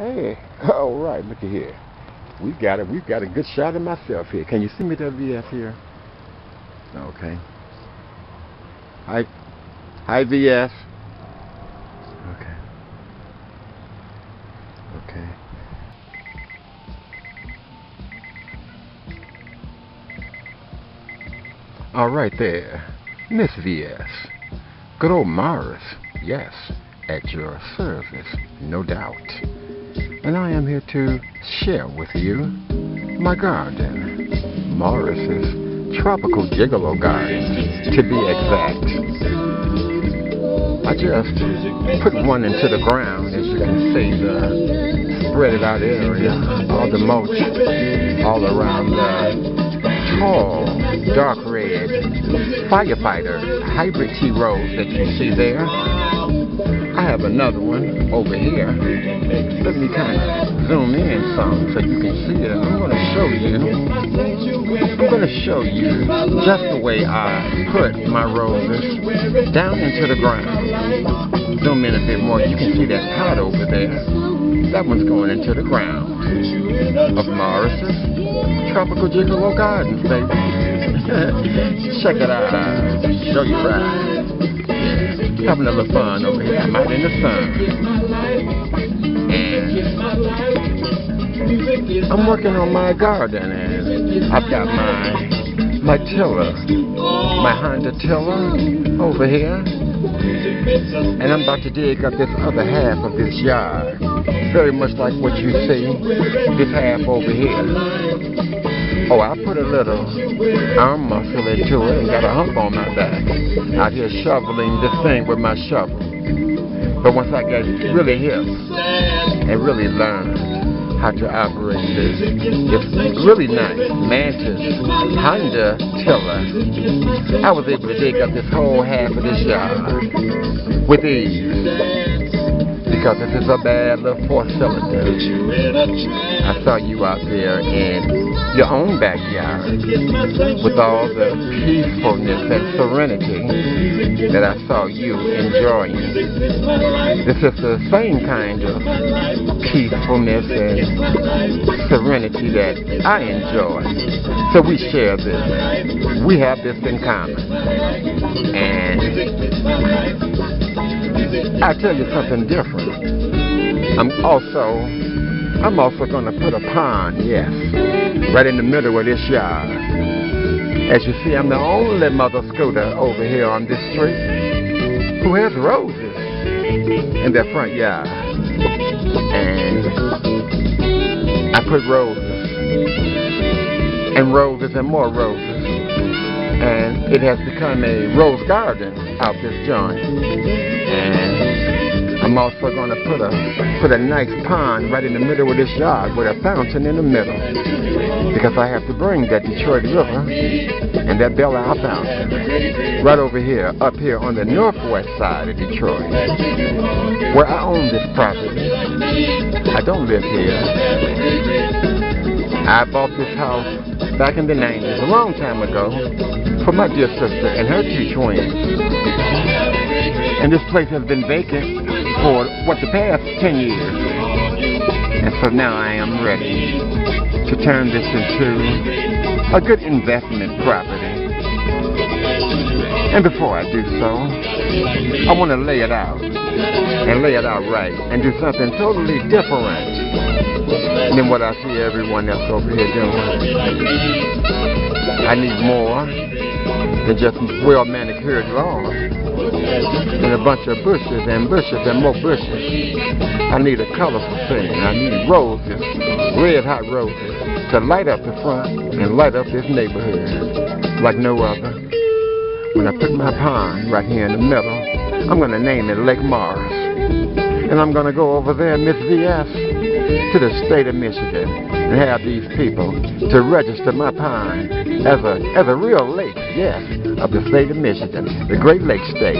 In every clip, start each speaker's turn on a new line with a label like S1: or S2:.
S1: Hey, all right, look at here. We've got a good shot of myself here. Can you see me there, VS here? Okay. Hi, hi, VS. Okay, okay. All right there, Miss VS. Good old Morris. Yes, at your service, no doubt. And I am here to share with you my garden, Morris's Tropical Gigolo Garden, to be exact. I just put one into the ground, as you can see, the spread out area, all the mulch all around the tall, dark red firefighter hybrid tea rose that you see there. I have another one over here. Let me kind of zoom in some so you can see it. I'm going to show you just the way I put my roses down into the ground. Zoom in a bit more. You can see that pot over there. That one's going into the ground of Morris's Tropical Gigolo Gardens, baby. Check it out. Show you right. Having a little fun over here. I'm out in the sun. And I'm working on my garden, and I've got my tiller, my Honda tiller over here. And I'm about to dig up this other half of this yard. Very much like what you see, this half over here. Oh, I put a little arm muscle into it and got a hump on my back. Out here shoveling this thing with my shovel. But once I got really hip and really learned how to operate this really nice Mantis Honda tiller, I was able to dig up this whole half of this yard with ease. Because this is a bad little 4-cylinder. I saw you out there in your own backyard with all the peacefulness and serenity that I saw you enjoying. This is the same kind of peacefulness and serenity that I enjoy. So we share this. We have this in common. And I'll tell you something different. I'm also going to put a pond, yes, right in the middle of this yard. As you see, I'm the only mother scooter over here on this street who has roses in their front yard. And I put roses and roses and more roses. And it has become a rose garden out this joint. And I'm also going to put a nice pond right in the middle of this yard with a fountain in the middle, because I have to bring that Detroit River and that Belle Isle fountain right over here, up here on the northwest side of Detroit, where I own this property. I don't live here. I bought this house back in the 90s, a long time ago, for my dear sister and her 2 twins. And this place has been vacant for, the past 10 years. And so now I am ready to turn this into a good investment property. And before I do so, I want to lay it out, and lay it out right, and do something totally different than what I see everyone else over here doing. I need more than just well-manicured lawn and a bunch of bushes and more bushes. I need a colorful thing. I need roses, red-hot roses, to light up the front and light up this neighborhood like no other. When I put my pond right here in the middle, I'm going to name it Lake Morris. And I'm going to go over there, Miss VS, to the state of Michigan and have these people to register my pond as a real lake, yes, of the state of Michigan, the Great Lakes state.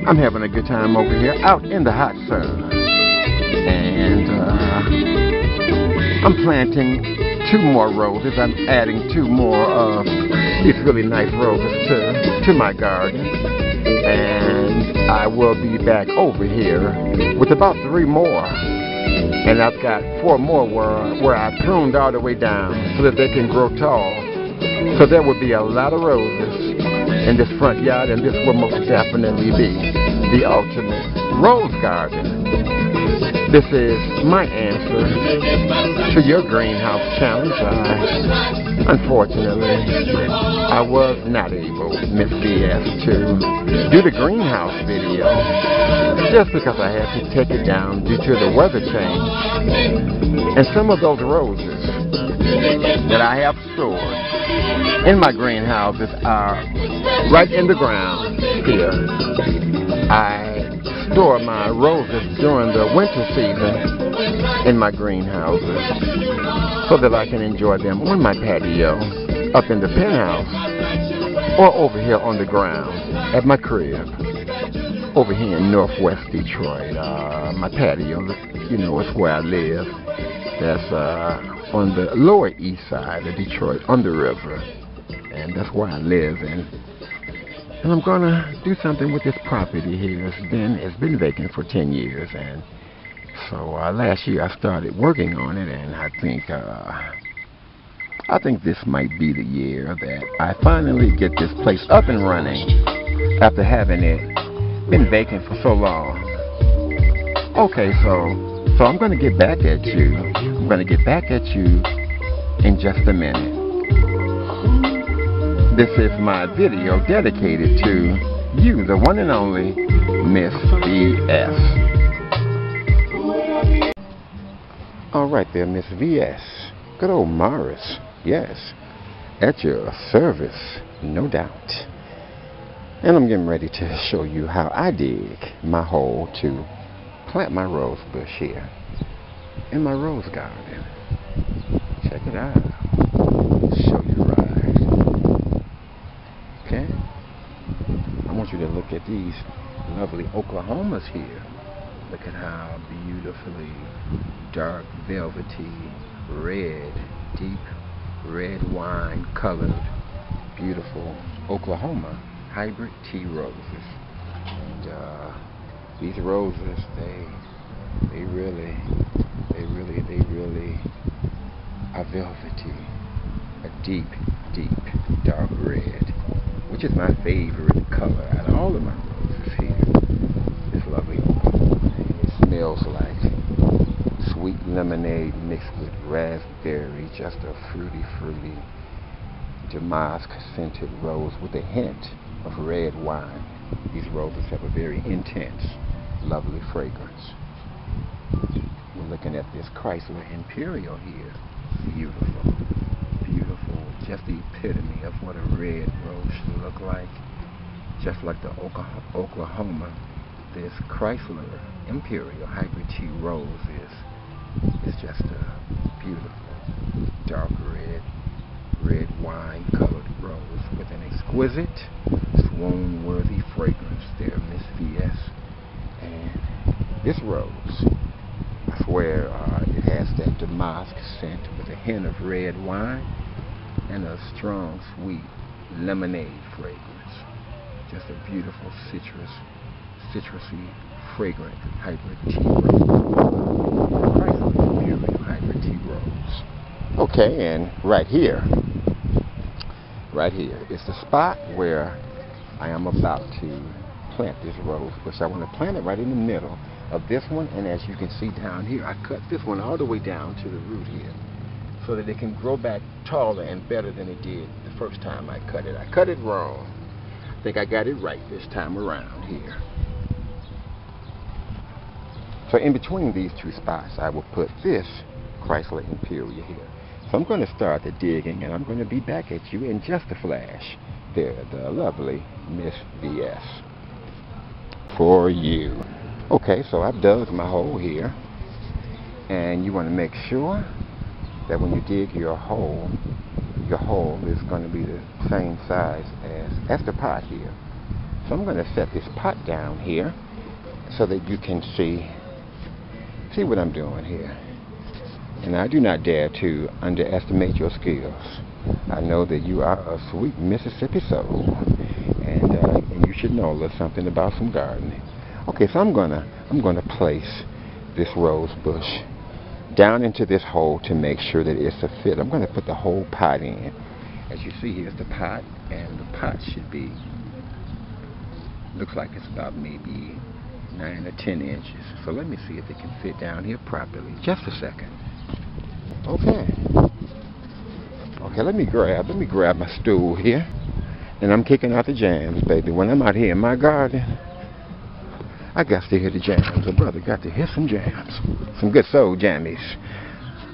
S1: I'm having a good time over here out in the hot sun. And I'm planting 2 more roses. I'm adding 2 more of these really nice roses to my garden. And I will be back over here with about 3 more. And I've got 4 more where I pruned all the way down so that they can grow tall. So there will be a lot of roses in this front yard, and this will most definitely be the ultimate rose garden. This is my answer to your greenhouse challenge. Unfortunately, I was not able, Miss VS, to do the greenhouse video just because I had to take it down due to the weather change. And some of those roses that I have stored in my greenhouses are right in the ground here. I store my roses during the winter season in my greenhouses so that I can enjoy them on my patio, up in the penthouse, or over here on the ground at my crib, over here in northwest Detroit. My patio, you know, it's where I live. That's on the lower east side of Detroit, on the river, and that's where I live. And I'm gonna do something with this property here. It's been vacant for 10 years, and so last year I started working on it, and I think this might be the year that I finally get this place up and running after having it been vacant for so long. Okay, so I'm gonna get back at you. I'm gonna get back at you in just a minute. This is my video dedicated to you, the one and only Miss VS. All right there, Miss VS. Good old Morris. Yes, at your service, no doubt. And I'm getting ready to show you how I dig my hole to plant my rose bush here in my rose garden. Check it out. Show you right. Okay. I want you to look at these lovely Oklahomas here. Look at how beautifully dark, velvety, red, deep red wine colored, beautiful Oklahoma hybrid tea roses. And these roses, they really are velvety, a deep, dark red, which is my favorite color out of all of my roses here. This lovely Oklahoma, and it smells like sweet lemonade mixed with raspberry, just a fruity, damask scented rose with a hint of red wine. These roses have a very intense, lovely fragrance. We're looking at this Chrysler Imperial here. Beautiful, just the epitome of what a red rose should look like. Just like the Oklahoma, this Chrysler Imperial hybrid tea rose is just a beautiful, dark red wine colored rose with an exquisite, swoon-worthy fragrance there, Miss VS. And this rose, I swear, it has that damask scent with a hint of red wine and a strong, sweet lemonade fragrance. Just a beautiful citrusy, fragrant hybrid tea rose. Chrysler Imperial hybrid tea rose. Okay, and right here is the spot where I am about to plant this rose bush. I want to plant it right in the middle of this one, and as you can see down here, I cut this one all the way down to the root here so that it can grow back taller and better than it did the first time I cut it. I cut it wrong. I think I got it right this time around here. So in between these two spots, I will put this Chrysler Imperial here. So I'm going to start the digging, and I'm going to be back at you in just a flash. There, the lovely Miss VS for you. Okay, so I've dug my hole here, and you want to make sure that when you dig your hole is going to be the same size as the pot here. So I'm going to set this pot down here so that you can see what I'm doing here. And I do not dare to underestimate your skills. I know that you are a sweet Mississippi soul, and you should know a little something about some gardening. Okay, so I'm gonna place this rose bush down into this hole to make sure that it's a fit. I'm gonna put the whole pot in. As you see, here's the pot, and the pot should be, looks like it's about maybe 9 or 10 inches. So let me see if it can fit down here properly. Just a second. Okay. Okay, let me grab my stool here. And I'm kicking out the jams, baby. When I'm out here in my garden, I got to hear the jams. A brother got to hear some jams. Some good soul jammies.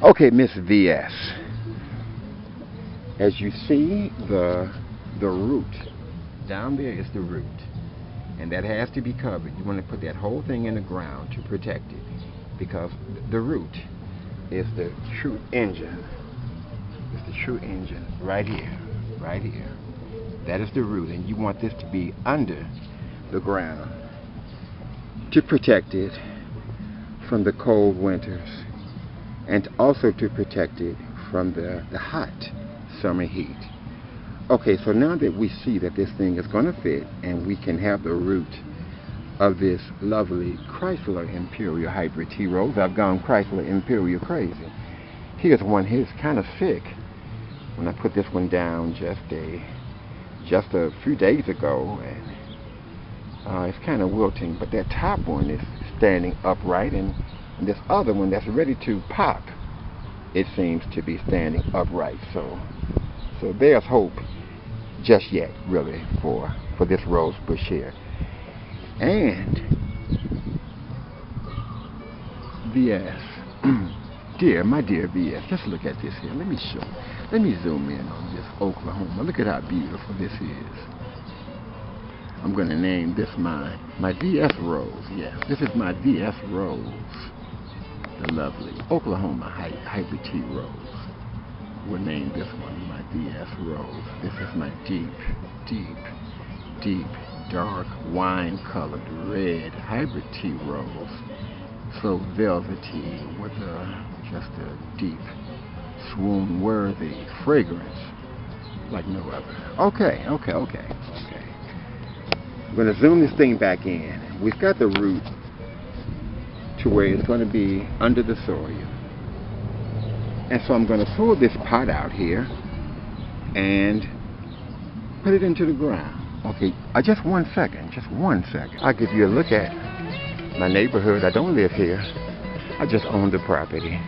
S1: Okay, Miss VS. As you see, the root, down there is the root. And that has to be covered. You want to put that whole thing in the ground to protect it. Because the root is the true engine. It's the true engine right here. Right here. That is the root. And you want this to be under the ground to protect it from the cold winters. And also to protect it from the hot summer heat. Okay, so now that we see that this thing is going to fit and we can have the root of this lovely Chrysler Imperial Hybrid Tea Rose. I've gone Chrysler Imperial crazy. Here's one here. It's kind of thick. When I put this one down just a few days ago, and it's kind of wilting, but that top one is standing upright, and this other one that's ready to pop, it seems to be standing upright. So there's hope just yet, really, for this rose bush here. And VS, my dear VS, just look at this here. Let me zoom in on this Oklahoma. Look at how beautiful this is. I'm going to name this my VS Rose. Yes, this is my VS Rose. The lovely Oklahoma Hybrid Tea Rose. We'll name this one my VS Rose. This is my deep, dark wine-colored red hybrid tea rose. So velvety with just a deep, swoon-worthy fragrance like no other. Okay. I'm going to zoom this thing back in. We've got the root to where it's going to be under the soil. And so I'm going to pull this pot out here and put it into the ground. Okay, just 1 second. I'll give you a look at my neighborhood. I don't live here. I just own the property.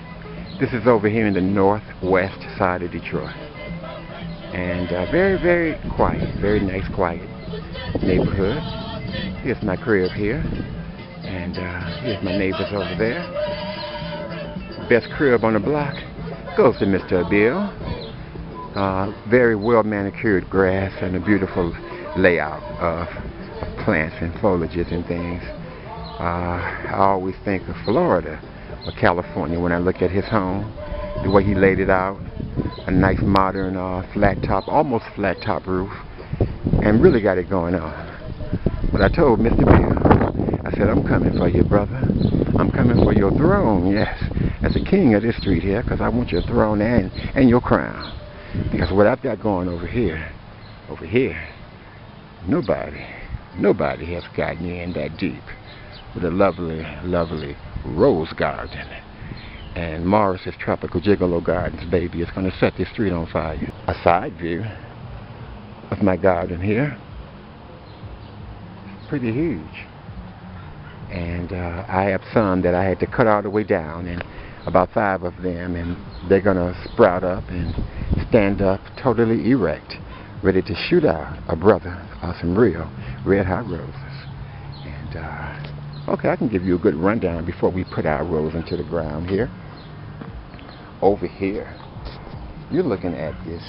S1: This is over here in the northwest side of Detroit. And very, very quiet, very nice, quiet neighborhood. Here's my crib here. And here's my neighbors over there. Best crib on the block goes to Mr. Bill. Very well manicured grass and a beautiful layout of plants and foliages and things. I always think of Florida or California when I look at his home, the way he laid it out. A nice modern flat top, almost flat top roof, and really got it going on. But I told Mr. Bill, I said, I'm coming for you, brother. I'm coming for your throne, yes, as the king of this street here, because I want your throne and your crown. Because what I've got going over here, nobody has gotten in that deep with a lovely, lovely rose garden. And Morris's Tropical Gigolo Gardens, baby, is going to set this street on fire. A side view of my garden here. Pretty huge. And I have some that I had to cut all the way down, and about 5 of them, and they're going to sprout up and stand up totally erect, ready to shoot out a brother of some real red hot roses. And okay, I can give you a good rundown before we put our rose into the ground here. Over here, you're looking at this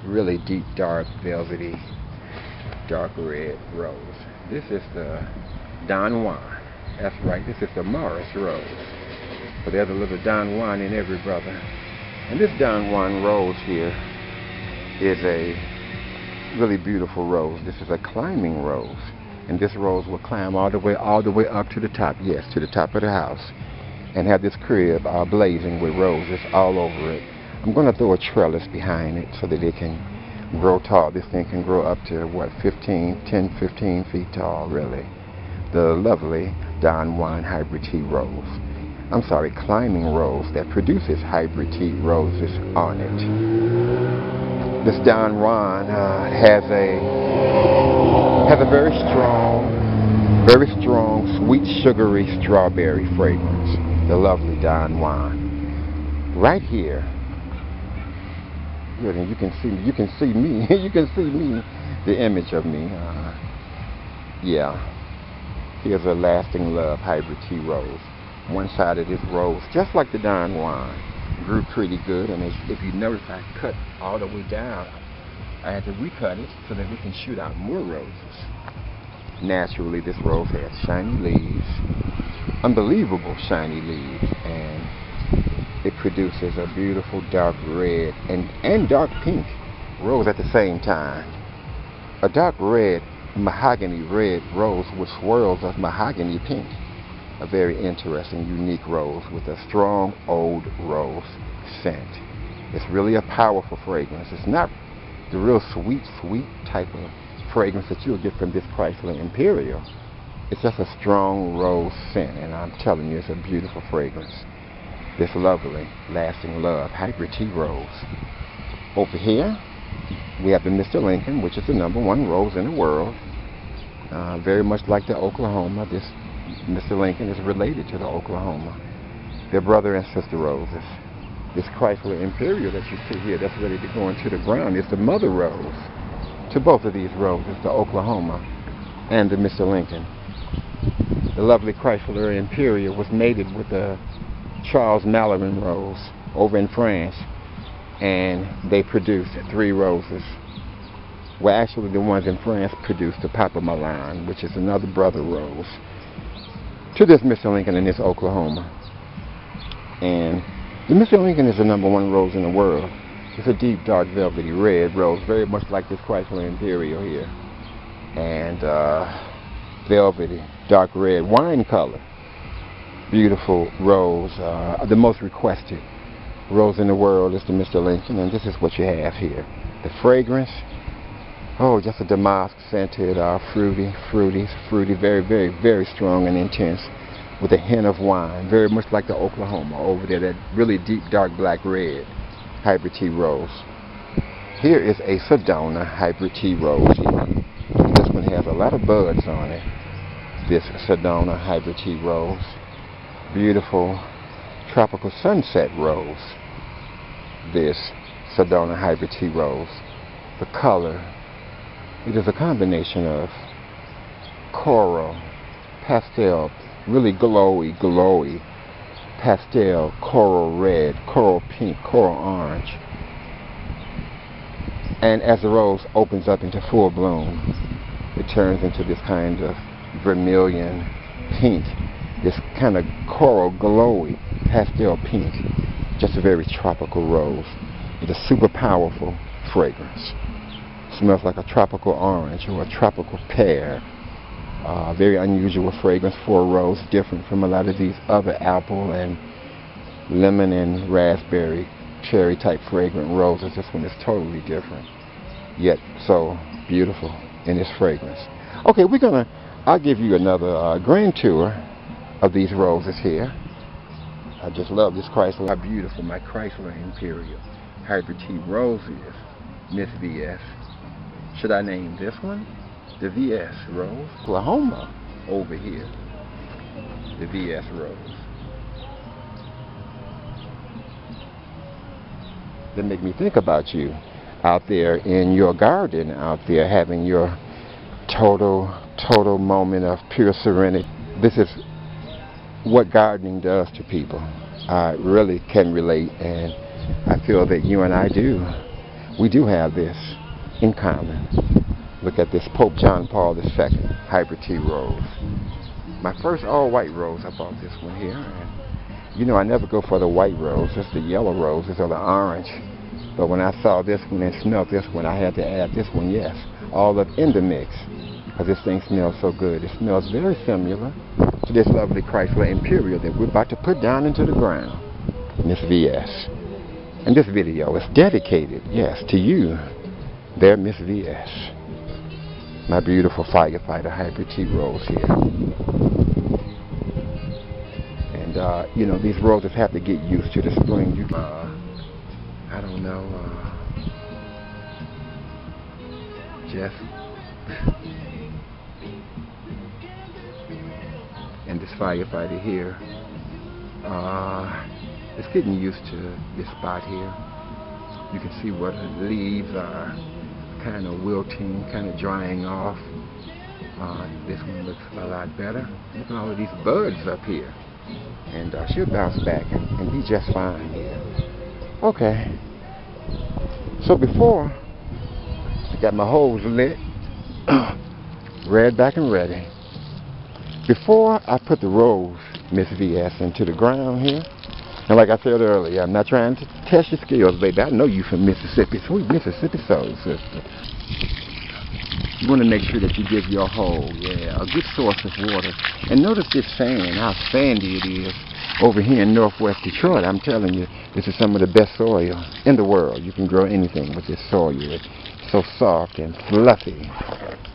S1: really deep, dark, velvety, dark red rose. This is the Don Juan. That's right, this is the Morris rose. But there's a little Don Juan in every brother. And this Don Juan rose here is a really beautiful rose. This is a climbing rose. And this rose will climb all the way up to the top, yes, to the top of the house. And have this crib blazing with roses all over it. I'm going to throw a trellis behind it so that it can grow tall. This thing can grow up to what, 10, 15 feet tall, really. The lovely Don Juan hybrid tea rose. I'm sorry, climbing rose that produces hybrid tea roses on it. This Don Juan has a very strong, sweet, sugary strawberry fragrance. The lovely Don Juan. Right here, you can see me. You can see me, the image of me. Yeah. Here's a lasting love hybrid tea rose. One side of this rose, just like the Don Juan, grew pretty good. And if you notice, I cut all the way down. I had to recut it so that we can shoot out more roses. Naturally, this rose has shiny leaves, unbelievable shiny leaves, and it produces a beautiful dark red and dark pink rose at the same time. A dark red, mahogany red rose with swirls of mahogany pink. A very interesting, unique rose with a strong old rose scent. It's really a powerful fragrance. It's not the real sweet type of fragrance that you'll get from this Chrysler Imperial. It's just a strong rose scent, and I'm telling you, it's a beautiful fragrance. This lovely, lasting love hybrid tea rose. Over here, we have the Mr. Lincoln, which is the #1 rose in the world. Very much like the Oklahoma, this Mr. Lincoln is related to the Oklahoma. They're brother and sister roses. This Chrysler Imperial that you see here, that's ready to go into the ground, is the mother rose to both of these roses, the Oklahoma and the Mr. Lincoln. The lovely Chrysler Imperial was mated with the Charles Mallorin rose over in France, and they produced 3 roses. Well, actually, the ones in France produced the Papa Milan, which is another brother rose to this Mr. Lincoln and this Oklahoma. And the Mr. Lincoln is the #1 rose in the world. It's a deep, dark, velvety red rose, very much like this Chrysler Imperial here. And velvety, dark red, wine color. Beautiful rose. The most requested rose in the world is the Mr. Lincoln, and this is what you have here. The fragrance, oh, just a damask scented, fruity, very strong and intense, with a hint of wine, very much like the Oklahoma over there, that really deep, dark, black red hybrid tea rose. Here is a Sedona hybrid tea rose. This one has a lot of buds on it. This Sedona hybrid tea rose. Beautiful tropical sunset rose. This Sedona hybrid tea rose. The color, it is a combination of coral, pastel, really glowy pastel, coral red, coral pink, coral orange. And as the rose opens up into full bloom, it turns into this kind of vermilion pink, this kind of coral glowy pastel pink. Just a very tropical rose with a super powerful fragrance. Smells like a tropical orange or a tropical pear. Very unusual fragrance for a rose, different from a lot of these other apple and lemon and raspberry, cherry type fragrant roses. This one is totally different, yet so beautiful in its fragrance. Okay, I'll give you another grand tour of these roses here. I just love this Chrysler. How beautiful my Chrysler Imperial hybrid tea rose is, Miss VS. Should I name this one the VS Rose? Oklahoma over here, the VS Rose. That make me think about you out there in your garden, out there having your total moment of pure serenity. This is what gardening does to people. I really can relate, and I feel that you and I we do have this in common. Look at this Pope John Paul II hybrid tea rose. My first all-white rose, I bought this one here. And you know, I never go for the white rose, it's the yellow roses or the orange. But when I saw this one and smelled this one, I had to add this one, yes, all up in the mix, because this thing smells so good. It smells very similar to this lovely Chrysler Imperial that we're about to put down into the ground, Miss VS. And this video is dedicated, yes, to you, There, Miss VS. My beautiful firefighter hybrid tea rose here. And, you know, these roses have to get used to the spring. I don't know, Jeff. And this firefighter here is getting used to this spot here. You can see what the leaves are kind of wilting, kind of drying off. This one looks a lot better. Look at all of these buds up here. And she'll bounce back and be just fine here. Okay. So before, I got my hose lit, red back and ready. Before I put the rose, Miss VS, into the ground here, and like I said earlier, I'm not trying to test your skills, baby. I know you from Mississippi, sweet Mississippi soul sister. You want to make sure that you give your hole, a good source of water. And notice this sand, how sandy it is over here in northwest Detroit. I'm telling you, this is some of the best soil in the world. You can grow anything with this soil. It's so soft and fluffy.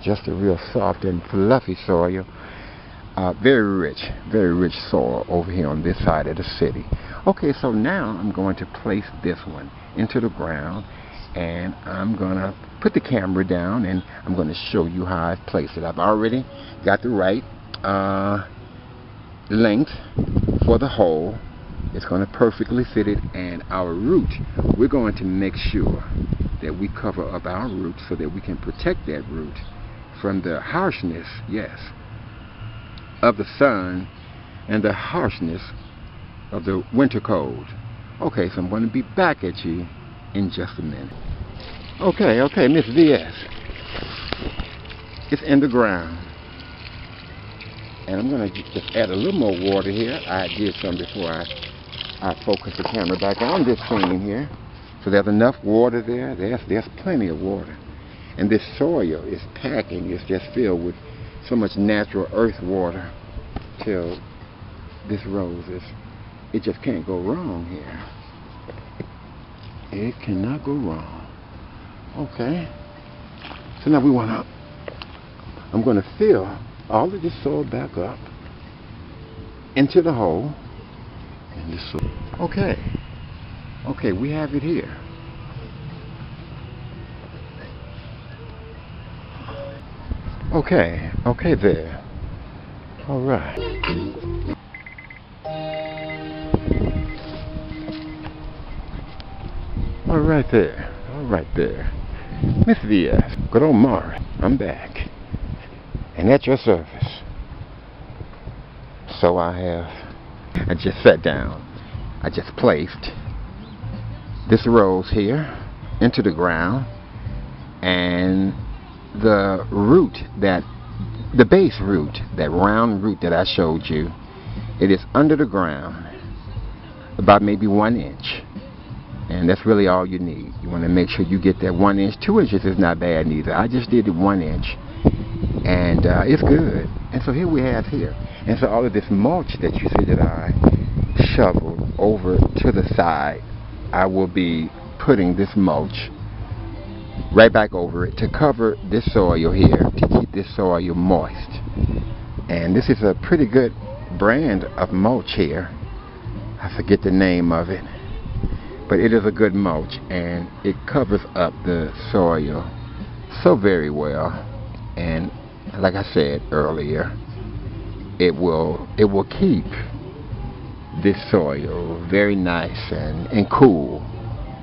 S1: Just a real soft and fluffy soil. Very rich soil over here on this side of the city. Okay, so now I'm going to place this one into the ground, and I'm going to put the camera down, and I'm going to show you how I've placed it. I've already got the right length for the hole. It's going to perfectly fit it, and our root, we're going to make sure that we cover up our root so that we can protect that root from the harshness, of the sun and the harshness of the winter cold. Okay, so I'm going to be back at you in just a minute. Okay, Miss VS. It's in the ground. And I'm going to just add a little more water here. I did some before I focus the camera back on this scene here. So there's enough water there. There's plenty of water. And this soil is packing. It's just filled with so much natural earth water till this rose it just can't go wrong here. It cannot go wrong. Okay. So now I'm going to fill all of this soil back up into the hole. And this soil. Okay, we have it here. Okay there. All right. All right there. Miss VS, good old Mari, I'm back. And at your service. So I just sat down. I just placed this rose here into the ground, and the root, the base root, that round root that I showed you, it is under the ground about maybe 1 inch, and that's really all you need. You want to make sure you get that 1 inch. 2 inches is not bad neither. I just did it 1 inch, and it's good. And so here we have here, and so all of this mulch that you see that I shoveled over to the side, I will be putting this mulch right back over it to cover this soil here, to keep this soil moist. And this is a pretty good brand of mulch here. I forget the name of it, but it is a good mulch, and it covers up the soil so very well. And like I said earlier, it will keep this soil very nice and cool.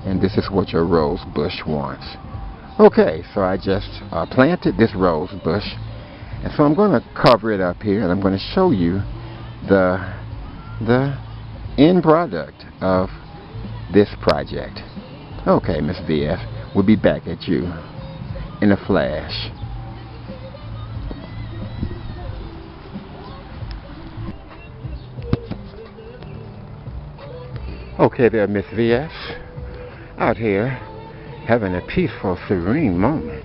S1: And this is what your rose bush wants. Okay, so I just planted this rose bush, and so I'm going to cover it up here, and I'm going to show you the end product of this project. Okay, Miss VS, we'll be back at you in a flash. Okay there, Miss VS, out here having a peaceful, serene moment,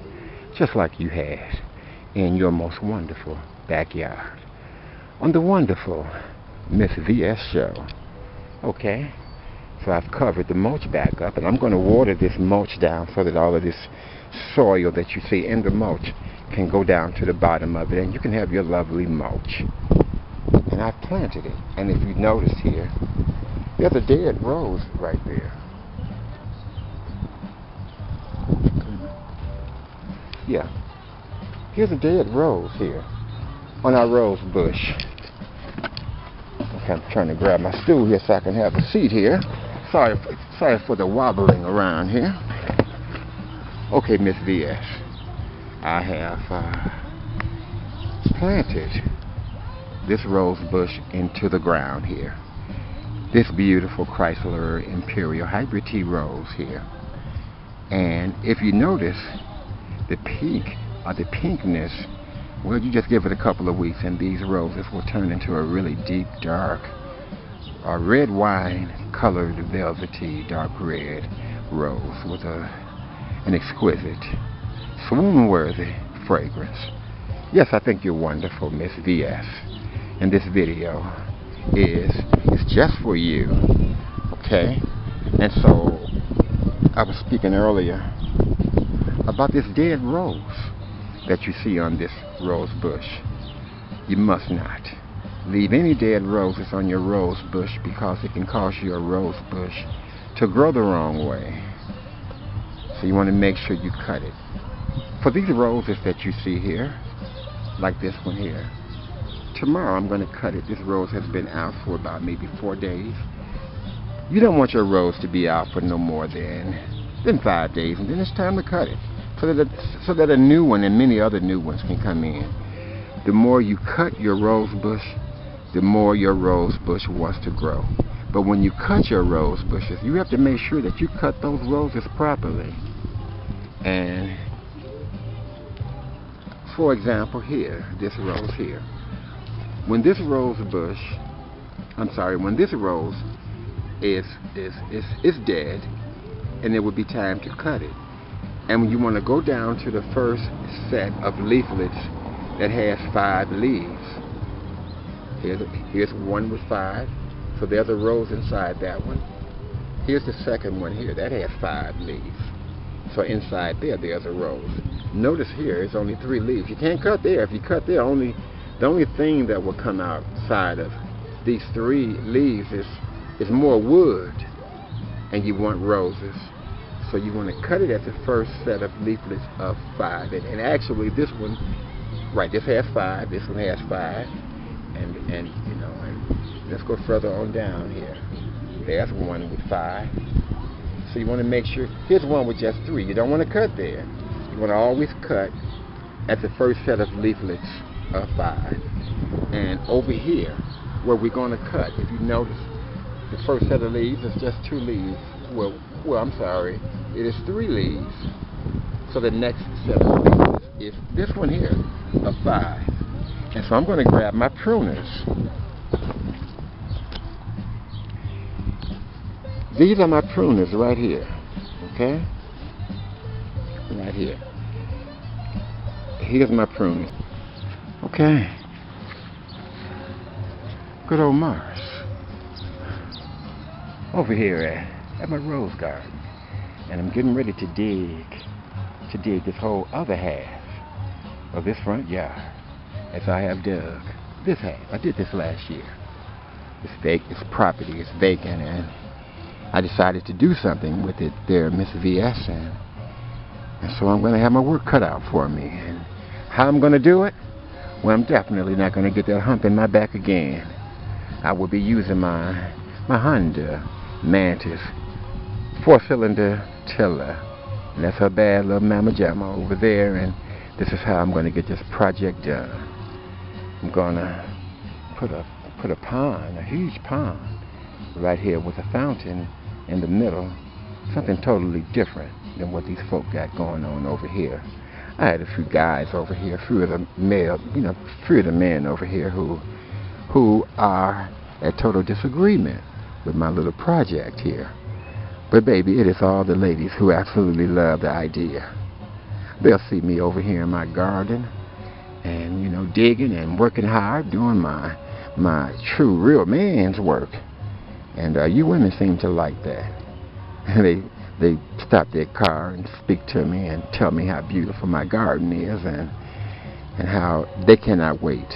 S1: just like you had in your most wonderful backyard on the wonderful Miss VS show. Okay, so I've covered the mulch back up, and I'm going to water this mulch down so that all of this soil that you see in the mulch can go down to the bottom of it, and you can have your lovely mulch. And I've planted it, and if you notice here, there's a dead rose right there. Yeah, here's a dead rose here on our rose bush. Okay, I'm trying to grab my stool here so I can have a seat here. Sorry for the wobbling around here. Okay, Miss V.S., I have planted this rose bush into the ground here. This beautiful Chrysler Imperial Hybrid Tea rose here. And if you notice, the pink or the pinkness, well, you just give it a couple of weeks and these roses will turn into a really deep, dark, red wine colored velvety, dark red rose with an exquisite, swoon-worthy fragrance. Yes, I think you're wonderful, Miss V.S. And this video is just for you, okay? And so, I was speaking earlier about this dead rose that you see on this rose bush. You must not leave any dead roses on your rose bush because it can cause your rose bush to grow the wrong way. So you want to make sure you cut it. For these roses that you see here, like this one here, tomorrow I'm going to cut it. This rose has been out for about maybe 4 days. You don't want your rose to be out for no more than 5 days, and then it's time to cut it so that a new one and many other new ones can come in. The more you cut your rose bush, the more your rose bush wants to grow. But when you cut your rose bushes, you have to make sure that you cut those roses properly. And for example here, this rose here, when this rose is dead, and it would be time to cut it. And when you want to go down to the first set of leaflets that has 5 leaves, here's one with 5, so there's a rose inside that one. Here's the second one here, that has 5 leaves, so inside there's a rose. Notice here it's only 3 leaves. You can't cut there. If you cut there, the only thing that will come outside of these 3 leaves is more wood, and you want roses. So you want to cut it at the first set of leaflets of 5. And actually this one, right, this has 5, this one has 5. And you know, and let's go further on down here. There's one with 5. So you want to make sure, here's one with just 3. You don't want to cut there. You want to always cut at the first set of leaflets of 5. And over here, where we're going to cut, if you notice, the first set of leaves is just 2 leaves. Well, I'm sorry, it is 3 leaves. So the next set of leaves is this one here, of 5. And so I'm going to grab my pruners. These are my pruners right here, okay? Right here. Here's my pruners. Okay. Good old Mars. Over here at my rose garden. And I'm getting ready to dig this whole other half of this front yard, as I have dug this half. I did this last year. This property is vacant, and I decided to do something with it there, Miss V.S. And so I'm going to have my work cut out for me. And how I'm going to do it? Well, I'm definitely not going to get that hump in my back again. I will be using my Honda Mantis 4-cylinder tiller. And that's her bad little mama jamma over there. And this is how I'm going to get this project done. I'm going to put a pond, a huge pond, right here with a fountain in the middle. Something totally different than what these folk got going on over here. I had a few guys over here, a few of the men over here who are at total disagreement with my little project here. But baby, it is all the ladies who absolutely love the idea. They'll see me over here in my garden and, you know, digging and working hard, doing my true real man's work. And you women seem to like that. they stop their car and speak to me and tell me how beautiful my garden is, and how they cannot wait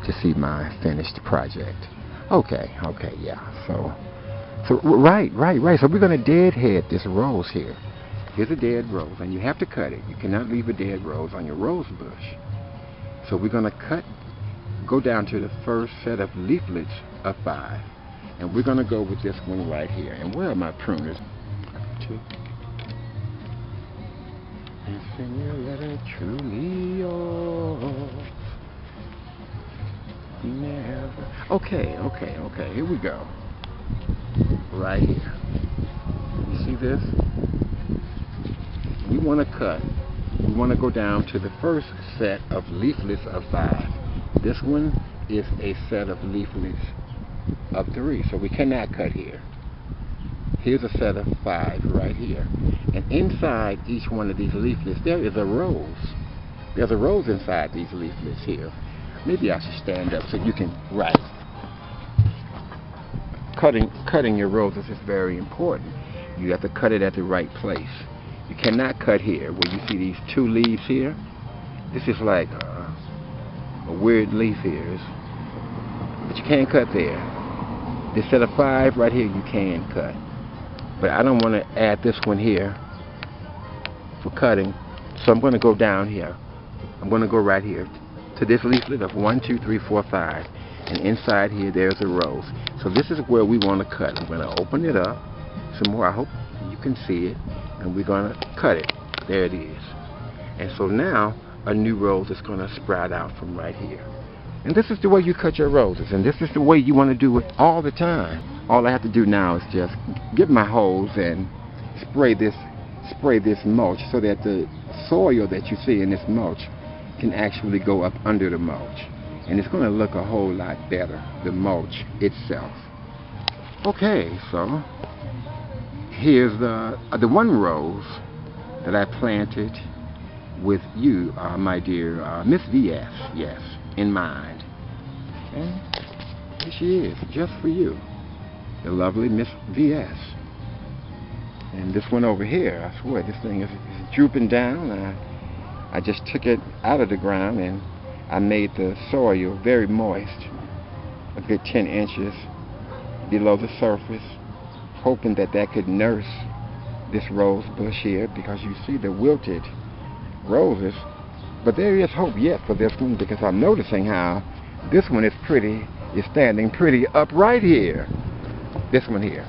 S1: to see my finished project. Okay, yeah. So right. So we're gonna deadhead this rose here. Here's a dead rose, and you have to cut it. You cannot leave a dead rose on your rose bush. So we're gonna go down to the first set of leaflets of 5, and we're gonna go with this one right here. And where are my pruners? 2. And sing your letter truly yours. Never. Okay. Here we go. Right here. You see this? We want to cut. We want to go down to the first set of leaflets of 5. This one is a set of leaflets of 3, so we cannot cut here. Here's a set of 5 right here. And inside each one of these leaflets, there is a rose. There's a rose inside these leaflets here. Maybe I should stand up so you can write. Cutting your roses is very important. You have to cut it at the right place. You cannot cut here where you see these 2 leaves here. This is like a weird leaf here, but you can't cut there. This set of 5 right here you can cut, but I don't want to add this one here for cutting, so I'm going to go down here. I'm going to go right here to this leaflet of 1, 2, 3, 4, 5, and inside here there's a rose. So this is where we want to cut. I'm going to open it up some more. I hope you can see it, and we're going to cut it. There it is. And so now a new rose is going to sprout out from right here. And this is the way you cut your roses, and this is the way you want to do it all the time. All I have to do now is just get my hose and spray this mulch, so that the soil that you see in this mulch can actually go up under the mulch, and it's going to look a whole lot better, the mulch itself. Okay, so here's the one rose that I planted with you, my dear Miss VS, yes, in mind. And here she is, just for you, the lovely Miss VS. And this one over here, I swear this thing is drooping down. I just took it out of the ground and I made the soil very moist, a good 10 inches below the surface, hoping that could nurse this rose bush here, because you see the wilted roses. But there is hope yet for this one, because I'm noticing how this one is standing pretty upright here. This one here.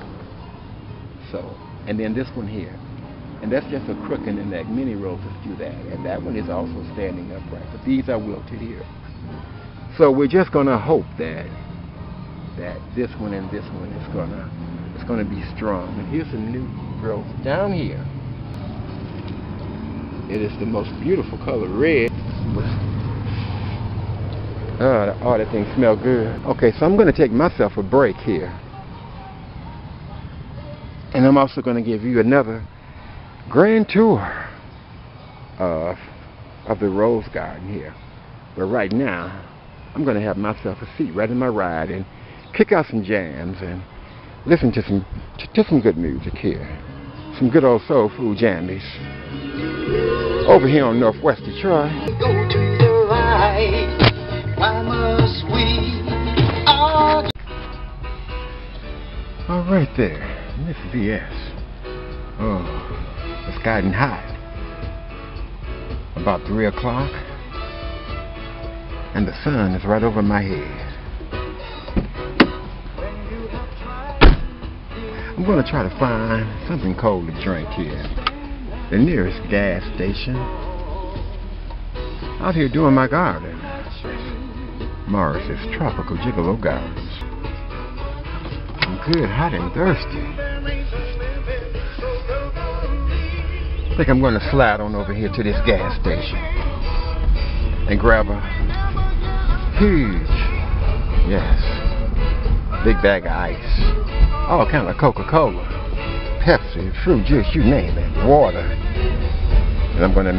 S1: So, and then this one here. And that's just a crook in the neck. Many roses do that. And that one is also standing upright. But these are wilted here. So we're just going to hope that this one and this one is going to be strong. And here's a new growth down here. It is the most beautiful color, red. Oh, that thing smells good. Okay, so I'm going to take myself a break here. And I'm also going to give you another grand tour of the rose garden here. But right now, I'm going to have myself a seat right in my ride and kick out some jams and listen to some good music here. Some good old soul food jammies over here on Northwest Detroit.
S2: Go to the right. Why must we all...
S1: All right there, Miss VS. Oh, it's gotten hot. About 3 o'clock, and the sun is right over my head. I'm going to try to find something cold to drink here. The nearest gas station. Out here doing my garden. Morris's Tropical Gigolo Gardens. I'm good, hot and thirsty. I think I'm going to slide on over here to this gas station and grab a huge, yes, big bag of ice. All kind of Coca-Cola, Pepsi, fruit juice, you name it, water. And I'm going to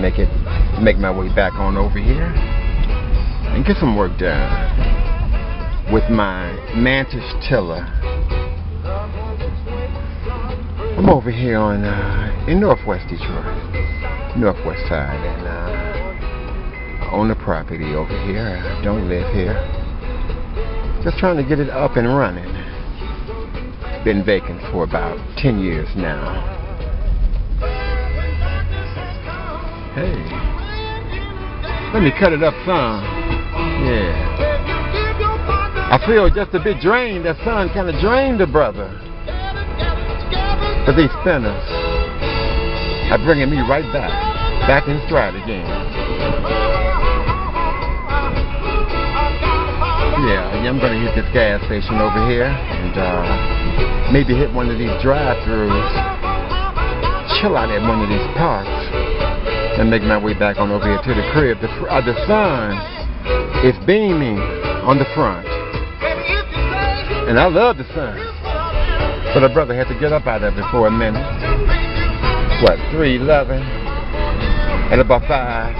S1: make my way back on over here and get some work done with my Mantis tiller. I'm over here on in Northwest Detroit, Northwest side, and I own a property over here. I don't live here. Just trying to get it up and running. Been vacant for about 10 years now. Hey, let me cut it up some. Yeah. I feel just a bit drained. That sun kind of drained the brother. But these spinners are bringing me right back in stride again. Yeah, I'm going to hit this gas station over here and maybe hit one of these drive-thrus, chill out at one of these parks, and make my way back on over here to the crib. The sun is beaming on the front, and I love the sun. But a brother had to get up out of it for a minute. What, 3:11? At about 5,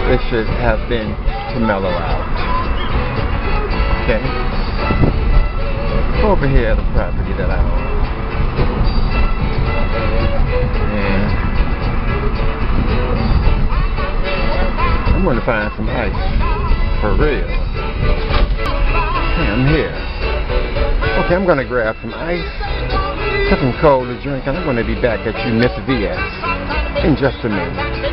S1: it should have been to mellow out. Okay? Over here at the property that I own. And I'm going to find some ice. For real. Okay, I'm here. Okay, I'm going to grab some ice, something cold to drink, and I'm going to be back at you, Miss VS, in just a minute.